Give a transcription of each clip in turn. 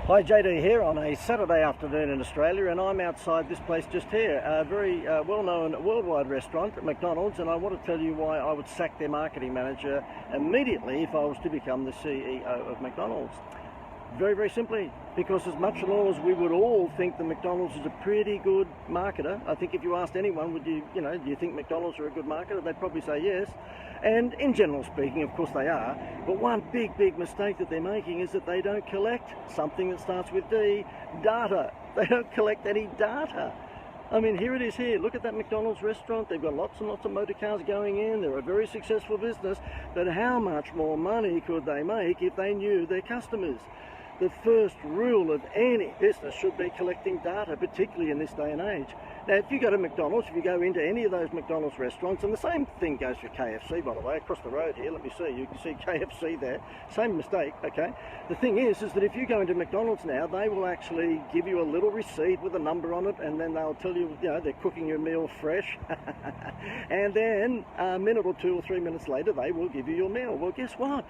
Hi, JD here on a Saturday afternoon in Australia, and I'm outside this place just here, a very well-known worldwide restaurant, McDonald's, and I want to tell you why I would sack their marketing manager immediately if I was to become the CEO of McDonald's. Very, very simply, because as much as we would all think that McDonald's is a pretty good marketer, I think if you asked anyone, do you think McDonald's are a good marketer? They'd probably say yes. And in general speaking, of course they are. But one big mistake that they're making is that they don't collect something that starts with D, data. They don't collect any data. I mean, here it is here. Look at that McDonald's restaurant. They've got lots and lots of motor cars going in. They're a very successful business. But how much more money could they make if they knew their customers? The first rule of any business should be collecting data, particularly in this day and age. Now, if you go to McDonald's, if you go into any of those McDonald's restaurants, and the same thing goes for KFC, by the way, across the road here, let me see, you can see KFC there, same mistake, okay? The thing is that if you go into McDonald's now, they will actually give you a little receipt with a number on it, and then they'll tell you, they're cooking your meal fresh, and then a minute or 2 or 3 minutes later, they will give you your meal. Well, guess what?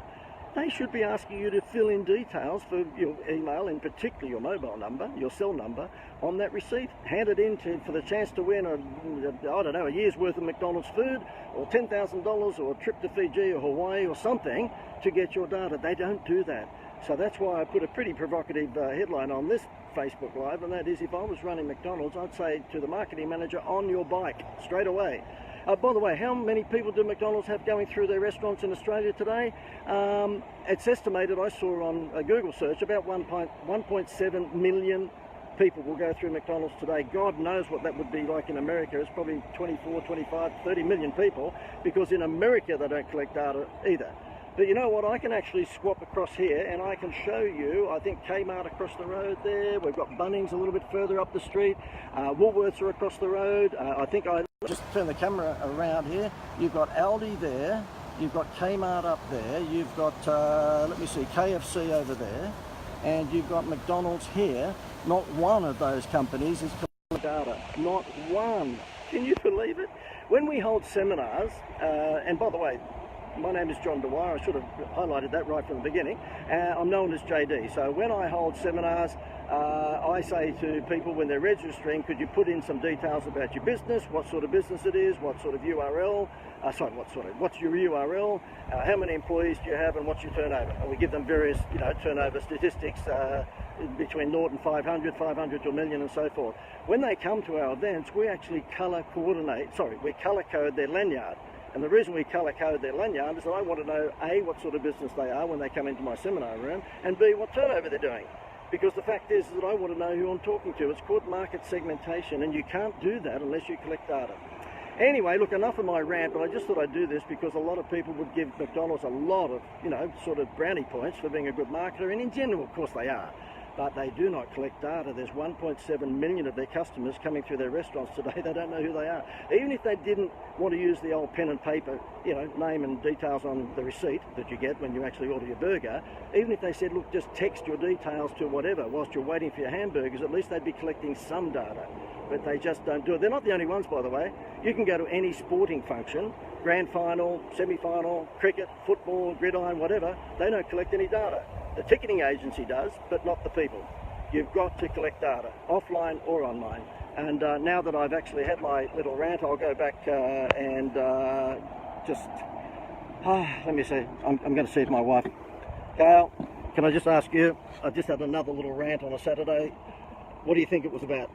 They should be asking you to fill in details for your email, in particular your mobile number, your cell number, on that receipt. Hand it in for the chance to win a year's worth of McDonald's food, or $10,000, or a trip to Fiji or Hawaii or something to get your data. They don't do that. So that's why I put a pretty provocative headline on this Facebook Live, and that is, if I was running McDonald's, I'd say to the marketing manager, on your bike, straight away. By the way, how many people do McDonald's have going through their restaurants in Australia today? It's estimated, I saw on a Google search, about 1.7 million people will go through McDonald's today. God knows what that would be like in America. It's probably 24, 25, 30 million people, because in America they don't collect data either. But you know what, I can actually swap across here and I can show you, I think Kmart across the road there, we've got Bunnings a little bit further up the street, Woolworths are across the road, I think I just turn the camera around here, you've got Aldi there, you've got Kmart up there, you've got, let me see, KFC over there, and you've got McDonald's here. Not one of those companies is collecting data, not one. Can you believe it? When we hold seminars, and by the way, my name is John Dwyer, I should have highlighted that right from the beginning. I'm known as JD, so when I hold seminars, I say to people when they're registering, could you put in some details about your business, what sort of business it is, what sort of URL, what's your URL, how many employees do you have, and what's your turnover? And we give them various, turnover statistics between 0 and 500 to $1 million and so forth. When they come to our events, we actually colour code their lanyard. And the reason we colour code their lanyard is that I want to know, A, what sort of business they are when they come into my seminar room, and B, what turnover they're doing. Because the fact is that I want to know who I'm talking to. It's called market segmentation, and you can't do that unless you collect data. Anyway, look, enough of my rant, but I just thought I'd do this because a lot of people would give McDonald's a lot of, sort of brownie points for being a good marketer, and in general, of course, they are. But they do not collect data. There's 1.7 million of their customers coming through their restaurants today. They don't know who they are. Even if they didn't want to use the old pen and paper, name and details on the receipt that you get when you actually order your burger, even if they said, look, just text your details to whatever whilst you're waiting for your hamburgers, at least they'd be collecting some data. But they just don't do it. They're not the only ones, by the way. You can go to any sporting function, grand final, semi-final, cricket, football, gridiron, whatever, they don't collect any data. The ticketing agency does, but not the people. You've got to collect data, offline or online. And now that I've actually had my little rant, I'll go back and let me see. I'm going to see if my wife, Gail, can I just ask you, I just had another little rant on a Saturday. What do you think it was about?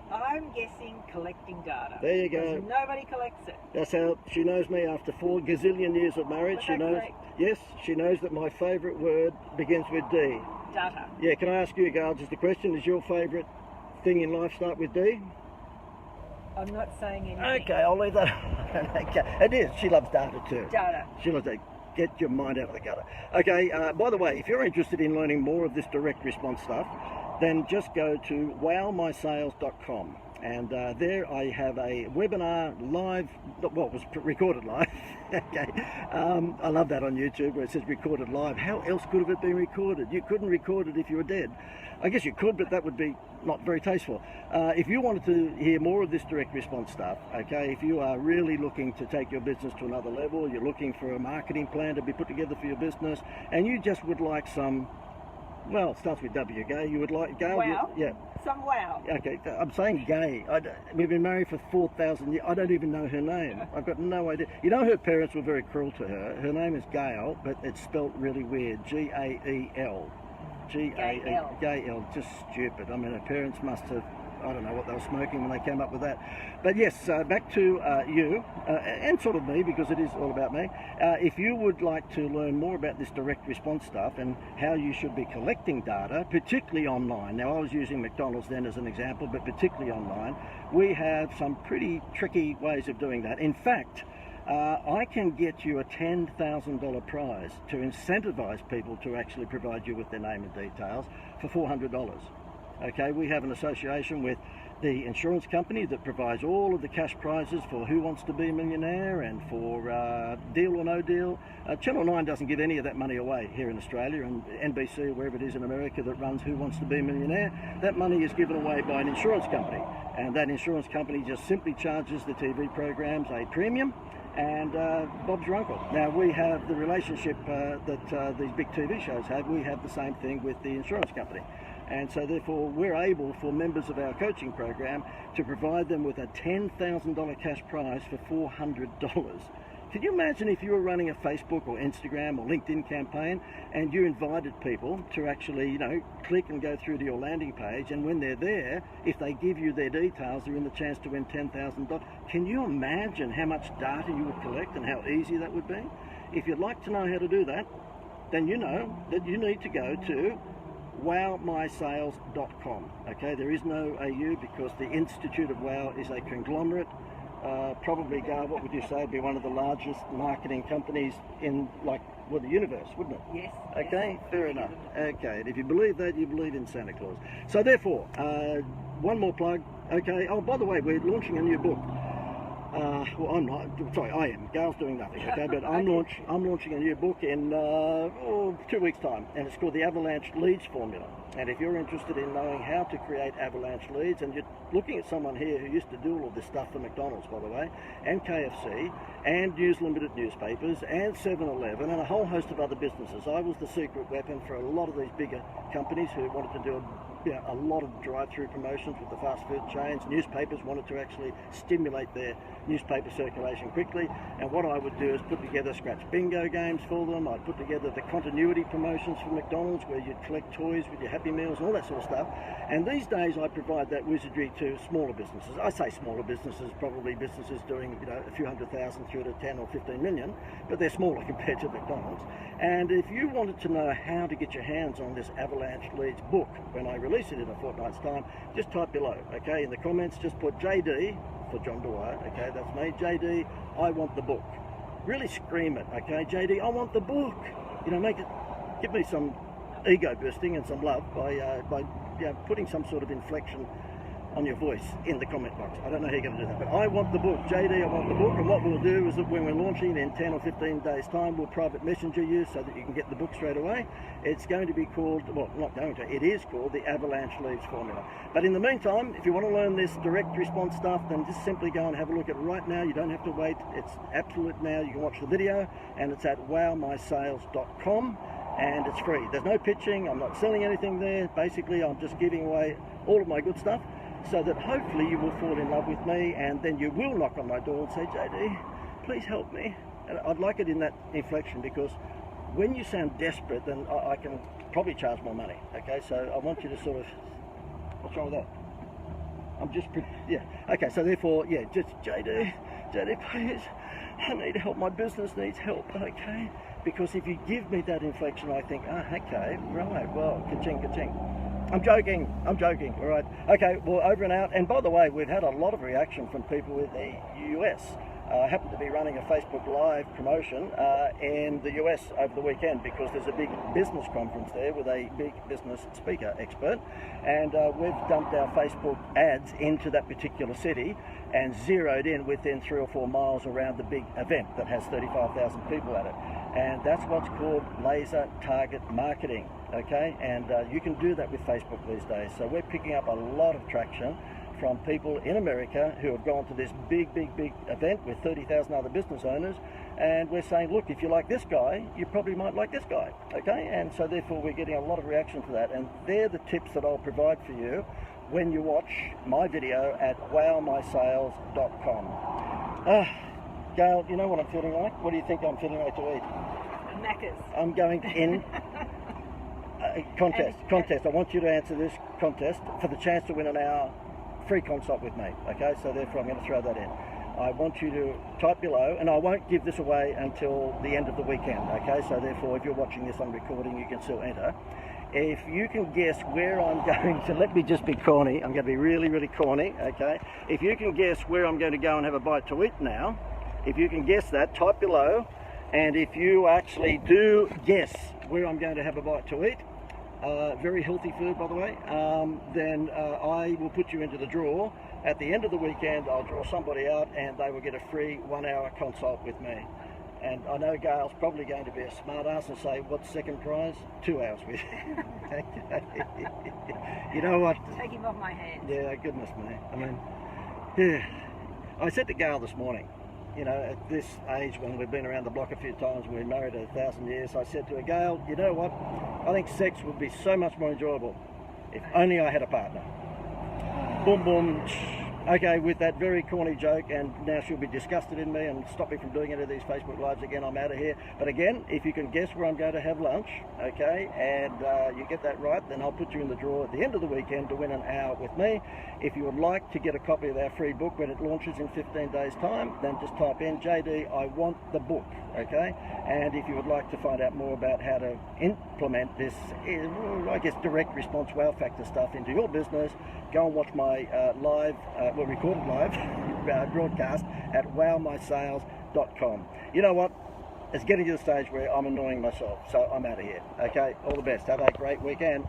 I'm guessing collecting data. There you go. Nobody collects it. That's how she knows me after 4 gazillion years of marriage. She knows. Correct? Yes, she knows that my favourite word begins with D. Data. Yeah, can I ask you, Gail, just a question? Is your favourite thing in life start with D? I'm not saying anything. Okay, I'll leave that. Okay, it is. She loves data too. Data. She loves data. Get your mind out of the gutter. Okay, by the way, if you're interested in learning more of this direct response stuff, then just go to wowmysales.com, and there I have a webinar live, well, it was recorded live. Okay, I love that on YouTube where it says recorded live. How else could have it been recorded? You couldn't record it if you were dead. I guess you could, but that would be not very tasteful. If you wanted to hear more of this direct response stuff, okay, if you are really looking to take your business to another level, you're looking for a marketing plan to be put together for your business, and you just would like some Well, it starts with W. Gay. You would like Gail? Wow. Yeah. Some wow. Okay, I'm saying Gay. We've been married for 4,000 years. I don't even know her name. I've got no idea. You know, her parents were very cruel to her. Her name is Gail, but it's spelt really weird. Gael. Gael. Gael. Just stupid. I mean, her parents must have, I don't know what they were smoking when they came up with that. But yes, back to you, and sort of me, because it is all about me. If you would like to learn more about this direct response stuff and how you should be collecting data, particularly online. Now, I was using McDonald's then as an example, but particularly online, we have some pretty tricky ways of doing that. In fact, I can get you a $10,000 prize to incentivize people to actually provide you with their name and details for $400. Okay, we have an association with the insurance company that provides all of the cash prizes for Who Wants to Be a Millionaire and for Deal or No Deal. Channel 9 doesn't give any of that money away here in Australia, and NBC or wherever it is in America that runs Who Wants to Be a Millionaire, that money is given away by an insurance company, and that insurance company just simply charges the TV programs a premium, and Bob's your uncle. Now, we have the relationship that these big TV shows have. We have the same thing with the insurance company. And so therefore we're able, for members of our coaching program, to provide them with a $10,000 cash prize for $400. Can you imagine if you were running a Facebook or Instagram or LinkedIn campaign and you invited people to actually, you know, click and go through to your landing page, and when they're there, if they give you their details, they're in the chance to win $10,000. Can you imagine how much data you would collect and how easy that would be? If you'd like to know how to do that, then you know that you need to go to wowmysales.com. Okay, there is no AU because the Institute of Wow is a conglomerate. Probably, Gail, what would you say, be one of the largest marketing companies in, like, well, the universe, wouldn't it? Yes. Okay, yes, fair enough. Okay, and if you believe that, you believe in Santa Claus. So therefore, one more plug. Okay, oh, by the way, we're launching a new book. Well, I'm not. Sorry, I am. Gail's doing nothing. Okay, but I'm launching a new book in 2 weeks' time, and it's called the Avalanche Leads Formula. And if you're interested in knowing how to create avalanche leads, and you're looking at someone here who used to do all of this stuff for McDonald's, by the way, and KFC, and News Limited newspapers, and 7-Eleven, and a whole host of other businesses. I was the secret weapon for a lot of these bigger companies who wanted to do a lot of drive-through promotions with the fast food chains. Newspapers wanted to actually stimulate their newspaper circulation quickly, and what I would do is put together scratch bingo games for them. I'd put together the continuity promotions for McDonald's, where you'd collect toys with your Happy Meals and all that sort of stuff. And these days I provide that wizardry to smaller businesses. I say smaller businesses, probably businesses doing, you know, a few 100,000 through to 10 or 15 million, but they're smaller compared to McDonald's. And if you wanted to know how to get your hands on this Avalanche Leads book when I release it in a fortnight's time, just type below, okay? In the comments, just put JD for John Dwyer, okay? That's me, JD, I want the book. Really scream it, okay? JD, I want the book. You know, make it, give me some ego boosting and some love by you know, putting some sort of inflection on your voice in the comment box. I don't know how you're going to do that, but I want the book. JD, I want the book. And what we'll do is that when we're launching in 10 or 15 days time, we'll private messenger you so that you can get the book straight away. It's going to be called, well, not going to, it is called the Avalanche Leads Formula. But in the meantime, if you want to learn this direct response stuff, then just simply go and have a look at it right now. You don't have to wait. It's absolute now. You can watch the video, and it's at wowmysales.com. And it's free. There's no pitching. I'm not selling anything there. Basically, I'm just giving away all of my good stuff so that hopefully you will fall in love with me, and then you will knock on my door and say, JD, please help me. And I'd like it in that inflection, because when you sound desperate, then I can probably charge more money. Okay, so I want you to sort of, what's wrong with that? I'm just, yeah. Okay, so therefore, yeah, just JD, please, I need help. My business needs help, okay? Because if you give me that inflection, I think, okay, right, well, ka-ching, ka-ching. I'm joking, all right. Okay, well, over and out. And by the way, we've had a lot of reaction from people in the US. I happen to be running a Facebook Live promotion in the US over the weekend, because there's a big business conference there with a big business speaker expert. And we've dumped our Facebook ads into that particular city and zeroed in within 3 or 4 miles around the big event that has 35,000 people at it. And that's what's called laser target marketing, okay? And you can do that with Facebook these days. So we're picking up a lot of traction from people in America who have gone to this big event with 30,000 other business owners, and we're saying, look, if you like this guy, you probably might like this guy, okay? And so therefore we're getting a lot of reaction to that, and they're the tips that I'll provide for you when you watch my video at wowmysales.com. Gail, you know what I'm feeling like? What do you think I'm feeling like to eat? Macca's. I'm going in contest. I want you to answer this contest for the chance to win an hour free consult with me, okay? So therefore I'm going to throw that in. I want you to type below, and I won't give this away until the end of the weekend, okay? So therefore, if you're watching this on recording, you can still enter. If you can guess where I'm going to, let me just be corny, I'm going to be really corny, okay? If you can guess where I'm going to go and have a bite to eat now, if you can guess that, type below. And if you actually do guess where I'm going to have a bite to eat, very healthy food, by the way, then I will put you into the draw. At the end of the weekend, I'll draw somebody out and they will get a free 1 hour consult with me. And I know Gail's probably going to be a smart ass and say, what's second prize? 2 hours with you. You know what? Take him off my hands. Yeah, goodness me. I mean, yeah. I said to Gail this morning, you know, at this age when we've been around the block a few times, we're married 1,000 years, I said to her, Gail, you know what? I think sex would be so much more enjoyable if only I had a partner. Boom, boom. Okay, with that very corny joke, and now she'll be disgusted in me and stop me from doing any of these Facebook Lives again, I'm out of here. But again, if you can guess where I'm going to have lunch, okay, and you get that right, then I'll put you in the draw at the end of the weekend to win an hour with me. If you would like to get a copy of our free book when it launches in 15 days' time, then just type in, JD, I want the book, okay? And if you would like to find out more about how to implement this, I guess, direct response wow factor stuff into your business, go and watch my recorded live broadcast at wowmysales.com. You know what? It's getting to the stage where I'm annoying myself, so I'm out of here. Okay, all the best. Have a great weekend.